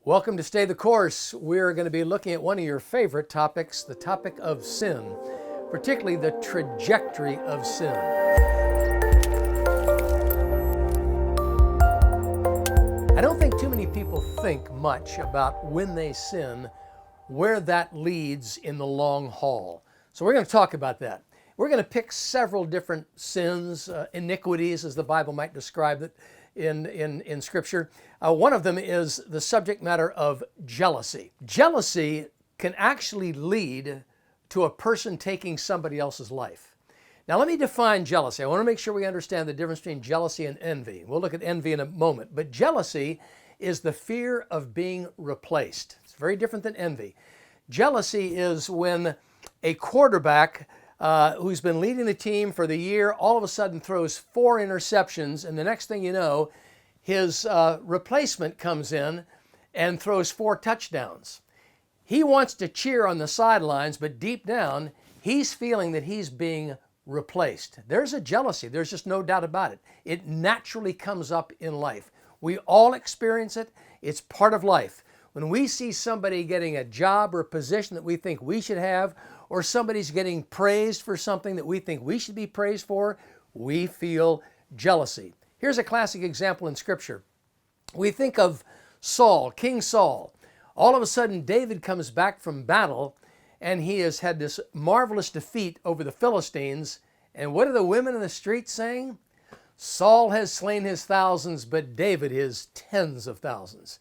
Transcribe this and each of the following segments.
Welcome to Stay the Course. We're going to be looking at one of your favorite topics, the topic of sin, particularly the trajectory of sin. I don't think too many people think much about when they sin, where that leads in the long haul. So we're going to talk about that. We're going to pick several different sins, iniquities, as the Bible might describe it in Scripture. One of them is the subject matter of jealousy. Jealousy can actually lead to a person taking somebody else's life. Now let me define jealousy. I want to make sure we understand the difference between jealousy and envy. We'll look at envy in a moment. But jealousy is the fear of being replaced. It's very different than envy. Jealousy is when a quarterback who's been leading the team for the year all of a sudden throws 4 interceptions, and the next thing you know, his replacement comes in and throws 4 touchdowns. He wants to cheer on the sidelines, but deep down, he's feeling that he's being replaced. There's a jealousy. There's just no doubt about it. It naturally comes up in life. We all experience it. It's part of life. When we see somebody getting a job or a position that we think we should have, or somebody's getting praised for something that we think we should be praised for, we feel jealousy. Here's a classic example in Scripture. We think of Saul, King Saul. All of a sudden, David comes back from battle, and he has had this marvelous defeat over the Philistines. And what are the women in the street saying? Saul has slain his thousands, but David his tens of thousands.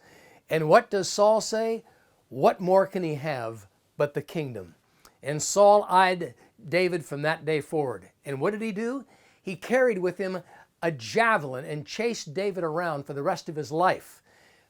And what does Saul say? What more can he have but the kingdom? And Saul eyed David from that day forward. And what did he do? He carried with him a javelin and chased David around for the rest of his life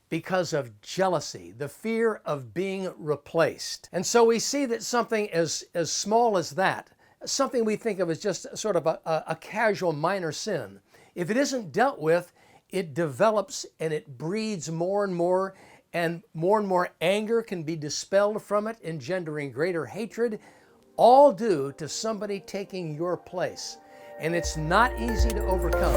because of jealousy, the fear of being replaced. And so we see that something as small as that, something we think of as just sort of a casual minor sin, if it isn't dealt with, it develops and it breeds more and more anger can be dispelled from it, engendering greater hatred, all due to somebody taking your place. And it's not easy to overcome.